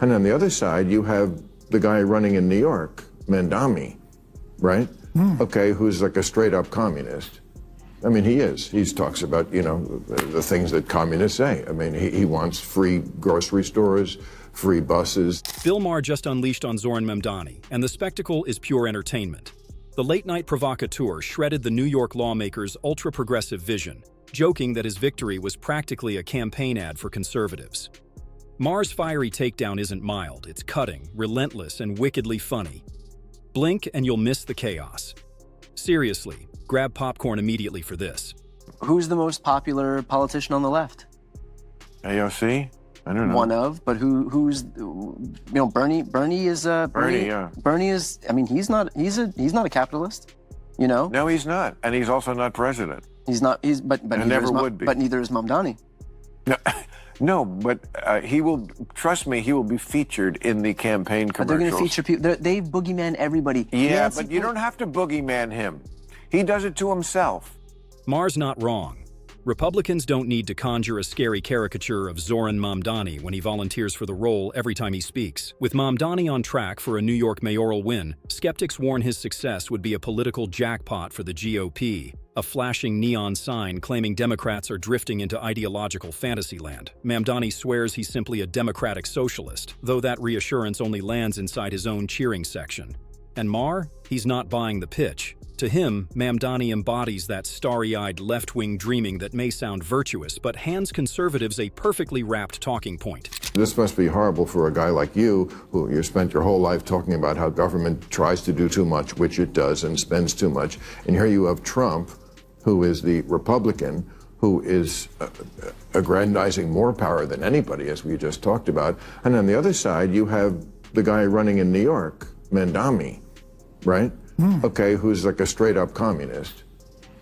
And on the other side, you have the guy running in New York, Mamdani, right? Okay, who's like a straight up communist. I mean, he is. He talks about, you know, the things that communists say. I mean, he wants free grocery stores, free buses. Bill Maher just unleashed on Zohran Mamdani, and the spectacle is pure entertainment. The late-night provocateur shredded the New York lawmaker's ultra-progressive vision, joking that his victory was practically a campaign ad for conservatives. Maher's fiery takedown isn't mild, it's cutting, relentless, and wickedly funny. Blink and you'll miss the chaos. Seriously, grab popcorn immediately for this. Who's the most popular politician on the left? AOC? I don't know. One of, but who's, you know, Bernie is, Bernie, yeah. Bernie is, I mean, he's not a capitalist, you know? No, he's not. And he's also not president. He's not, but never would be. But neither is Mamdani. No, no, but he will, trust me, he will be featured in the campaign commercials. They're going to feature people, they boogeyman everybody. Yeah, but you don't have to boogeyman him. He does it to himself. Maher's not wrong. Republicans don't need to conjure a scary caricature of Zohran Mamdani when he volunteers for the role every time he speaks. With Mamdani on track for a New York mayoral win, skeptics warn his success would be a political jackpot for the GOP, a flashing neon sign claiming Democrats are drifting into ideological fantasyland. Mamdani swears he's simply a democratic socialist, though that reassurance only lands inside his own cheering section. And Maher? He's not buying the pitch. To him, Mamdani embodies that starry-eyed left-wing dreaming that may sound virtuous, but hands conservatives a perfectly wrapped talking point. This must be horrible for a guy like you, who you spent your whole life talking about how government tries to do too much, which it does, and spends too much. And here you have Trump, who is the Republican, who is aggrandizing more power than anybody, as we just talked about. And on the other side, you have the guy running in New York, Mamdani, right? Okay, who's like a straight up communist.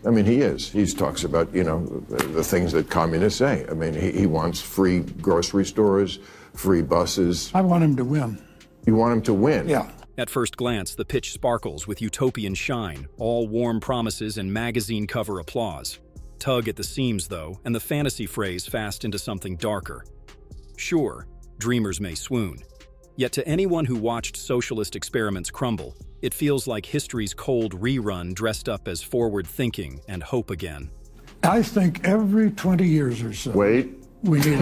I mean, he is. He talks about, you know, the things that communists say. I mean, he wants free grocery stores, free buses. I want him to win. You want him to win? Yeah. At first glance, the pitch sparkles with utopian shine, all warm promises and magazine cover applause. Tug at the seams, though, and the fantasy phrase fast into something darker. Sure, dreamers may swoon. Yet to anyone who watched socialist experiments crumble, it feels like history's cold rerun dressed up as forward thinking and hope again. I think every 20 years or so. Wait. We need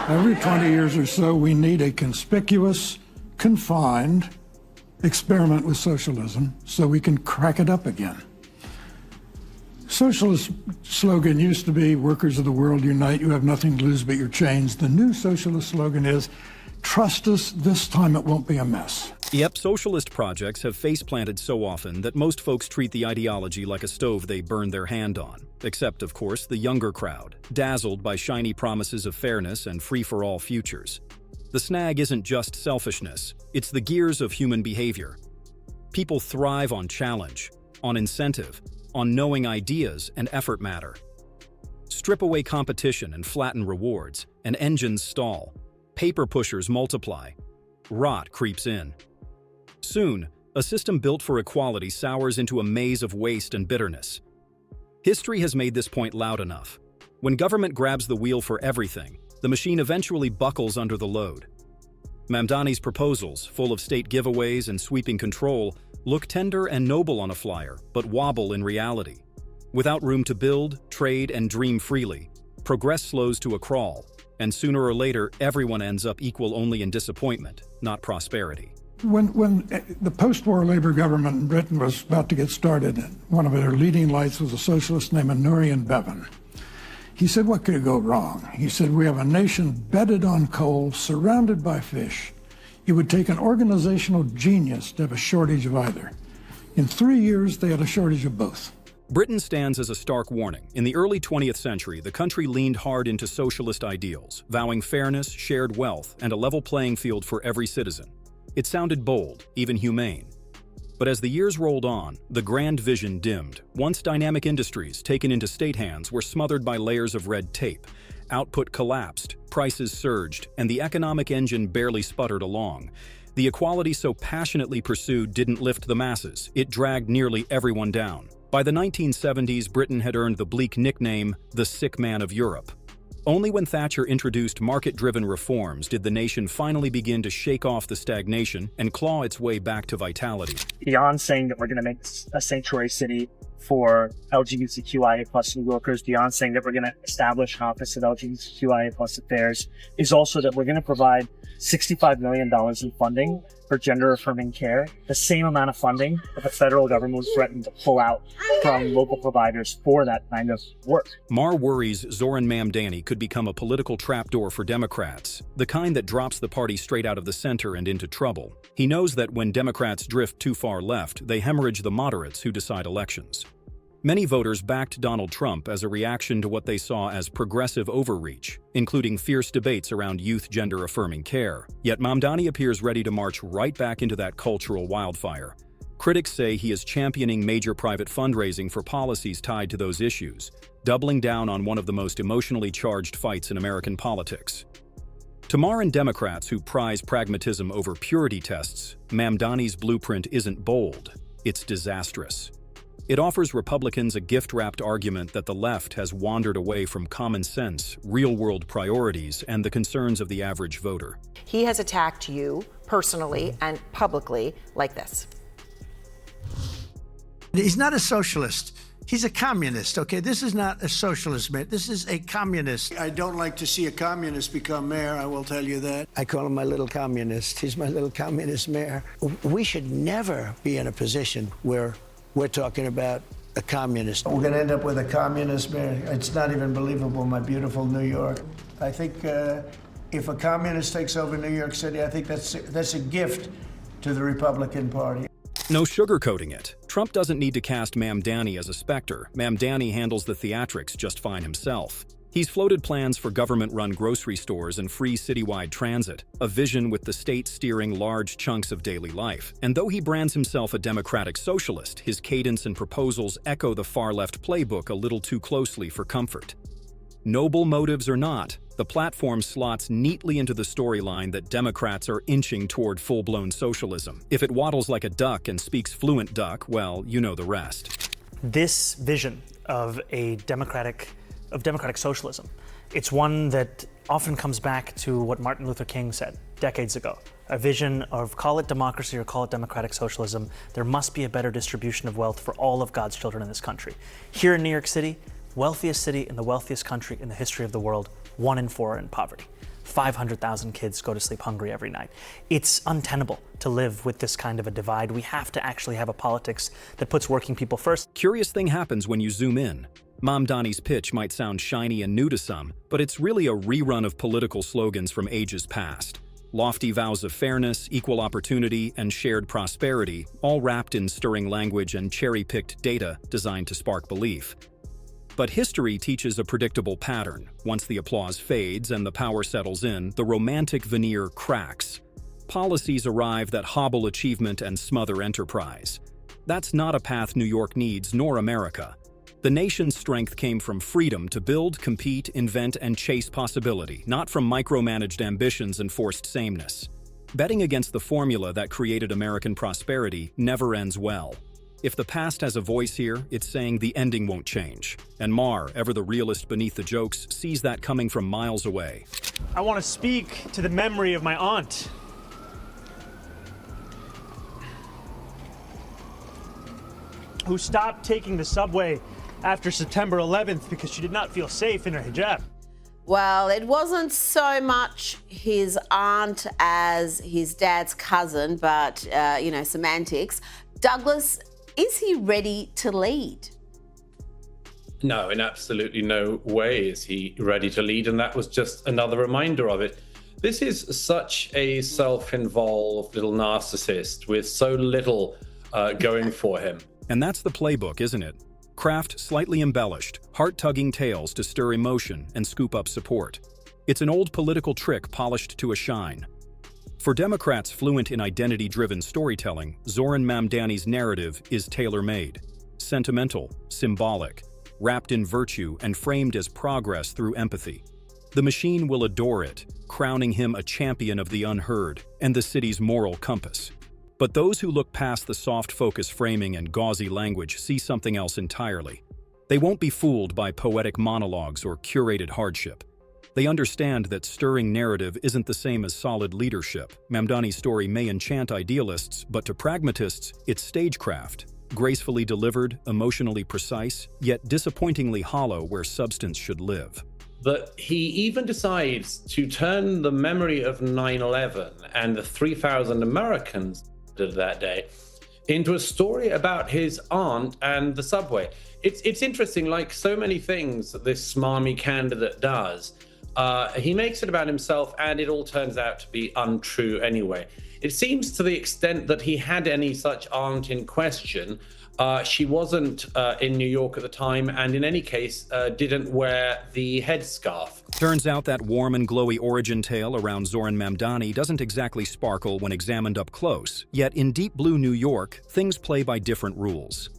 every 20 years or so, we need a conspicuous, confined experiment with socialism so we can crack it up again. Socialist slogan used to be, workers of the world unite, you have nothing to lose but your chains. The new socialist slogan is, trust us, this time it won't be a mess. Yep, socialist projects have face-planted so often that most folks treat the ideology like a stove they burn their hand on. Except, of course, the younger crowd, dazzled by shiny promises of fairness and free-for-all futures. The snag isn't just selfishness, it's the gears of human behavior. People thrive on challenge, on incentive, on knowing ideas and effort matter. Strip away competition and flatten rewards, and engines stall. Paper pushers multiply. Rot creeps in. Soon, a system built for equality sours into a maze of waste and bitterness. History has made this point loud enough. When government grabs the wheel for everything, the machine eventually buckles under the load. Mamdani's proposals, full of state giveaways and sweeping control, look tender and noble on a flyer, but wobble in reality. Without room to build, trade, and dream freely, progress slows to a crawl, and sooner or later, everyone ends up equal only in disappointment, not prosperity. When the post-war Labour government in Britain was about to get started, one of their leading lights was a socialist named Nurian Bevan. He said, what could go wrong? He said, we have a nation bedded on coal, surrounded by fish. It would take an organizational genius to have a shortage of either. In 3 years, they had a shortage of both. Britain stands as a stark warning. In the early 20th century, the country leaned hard into socialist ideals, vowing fairness, shared wealth, and a level playing field for every citizen. It sounded bold, even humane. But as the years rolled on, the grand vision dimmed. Once dynamic industries taken into state hands were smothered by layers of red tape. Output collapsed, prices surged, and the economic engine barely sputtered along. The equality so passionately pursued didn't lift the masses, it dragged nearly everyone down. By the 1970s, Britain had earned the bleak nickname, the sick man of Europe. Only when Thatcher introduced market-driven reforms did the nation finally begin to shake off the stagnation and claw its way back to vitality. Beyond saying that we're going to make this a sanctuary city for LGBTQIA plus New Yorkers, beyond saying that we're going to establish an office of LGBTQIA plus affairs, is also that we're going to provide $65 million in funding for gender-affirming care, the same amount of funding that the federal government threatened to pull out from local providers for that kind of work. Maher worries Zohran Mamdani could become a political trapdoor for Democrats, the kind that drops the party straight out of the center and into trouble. He knows that when Democrats drift too far left, they hemorrhage the moderates who decide elections. Many voters backed Donald Trump as a reaction to what they saw as progressive overreach, including fierce debates around youth gender-affirming care. Yet Mamdani appears ready to march right back into that cultural wildfire. Critics say he is championing major private fundraising for policies tied to those issues, doubling down on one of the most emotionally charged fights in American politics. To Maher Democrats who prize pragmatism over purity tests, Mamdani's blueprint isn't bold, it's disastrous. It offers Republicans a gift-wrapped argument that the left has wandered away from common sense, real-world priorities, and the concerns of the average voter. He has attacked you personally and publicly like this. He's not a socialist. He's a communist, okay? This is not a socialist, man. This is a communist. I don't like to see a communist become mayor, I will tell you that. I call him my little communist. He's my little communist mayor. We should never be in a position where we're talking about a communist. We're going to end up with a communist mayor. It's not even believable, my beautiful New York. I think if a communist takes over New York City, I think that's a gift to the Republican Party. No sugarcoating it. Trump doesn't need to cast Mamdani as a specter. Mamdani handles the theatrics just fine himself. He's floated plans for government-run grocery stores and free citywide transit, a vision with the state steering large chunks of daily life. And though he brands himself a democratic socialist, his cadence and proposals echo the far-left playbook a little too closely for comfort. Noble motives or not, the platform slots neatly into the storyline that Democrats are inching toward full-blown socialism. If it waddles like a duck and speaks fluent duck, well, you know the rest. This vision of democratic socialism, it's one that often comes back to what Martin Luther King said decades ago. A vision of, call it democracy or call it democratic socialism, there must be a better distribution of wealth for all of God's children in this country. Here in New York City, wealthiest city in the wealthiest country in the history of the world, 1 in 4 are in poverty. 500,000 kids go to sleep hungry every night. It's untenable to live with this kind of a divide. We have to actually have a politics that puts working people first. Curious thing happens when you zoom in. Mamdani's pitch might sound shiny and new to some, but it's really a rerun of political slogans from ages past. Lofty vows of fairness, equal opportunity, and shared prosperity, all wrapped in stirring language and cherry-picked data designed to spark belief. But history teaches a predictable pattern. Once the applause fades and the power settles in, the romantic veneer cracks. Policies arrive that hobble achievement and smother enterprise. That's not a path New York needs, nor America. The nation's strength came from freedom to build, compete, invent, and chase possibility, not from micromanaged ambitions and forced sameness. Betting against the formula that created American prosperity never ends well. If the past has a voice here, it's saying the ending won't change. And Maher, ever the realist beneath the jokes, sees that coming from miles away. I want to speak to the memory of my aunt. Who stopped taking the subway after September 11th because she did not feel safe in her hijab. Well, it wasn't so much his aunt as his dad's cousin, but, semantics. Douglas, is he ready to lead? No, in absolutely no way is he ready to lead, and that was just another reminder of it. This is such a self-involved little narcissist with so little going for him. And that's the playbook, isn't it? Craft slightly embellished, heart-tugging tales to stir emotion and scoop up support. It's an old political trick polished to a shine. For Democrats fluent in identity-driven storytelling, Zohran Mamdani's narrative is tailor-made, sentimental, symbolic, wrapped in virtue and framed as progress through empathy. The machine will adore it, crowning him a champion of the unheard and the city's moral compass. But those who look past the soft focus framing and gauzy language see something else entirely. They won't be fooled by poetic monologues or curated hardship. They understand that stirring narrative isn't the same as solid leadership. Mamdani's story may enchant idealists, but to pragmatists, it's stagecraft. Gracefully delivered, emotionally precise, yet disappointingly hollow where substance should live. But he even decides to turn the memory of 9/11 and the 3,000 Americans of that day into a story about his aunt and the subway. It's interesting, like so many things that this smarmy candidate does, he makes it about himself and it all turns out to be untrue anyway. It seems to the extent that he had any such aunt in question, she wasn't in New York at the time, and in any case, didn't wear the headscarf. Turns out that warm and glowy origin tale around Zohran Mamdani doesn't exactly sparkle when examined up close. Yet in deep blue New York, things play by different rules.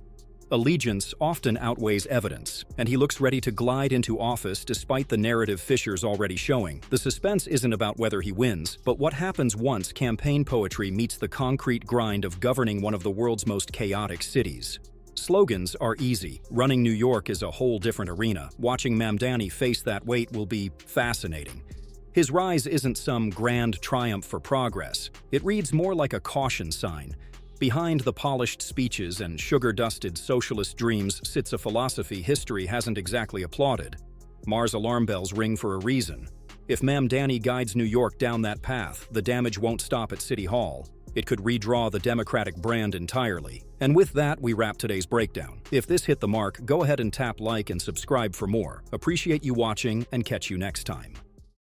Allegiance often outweighs evidence, and he looks ready to glide into office despite the narrative fissures already showing. The suspense isn't about whether he wins, but what happens once campaign poetry meets the concrete grind of governing one of the world's most chaotic cities. Slogans are easy. Running New York is a whole different arena. Watching Mamdani face that weight will be fascinating. His rise isn't some grand triumph for progress. It reads more like a caution sign. Behind the polished speeches and sugar-dusted socialist dreams sits a philosophy history hasn't exactly applauded. Maher's alarm bells ring for a reason. If Mamdani guides New York down that path, the damage won't stop at City Hall. It could redraw the Democratic brand entirely. And with that, we wrap today's breakdown. If this hit the mark, go ahead and tap like and subscribe for more. Appreciate you watching and catch you next time.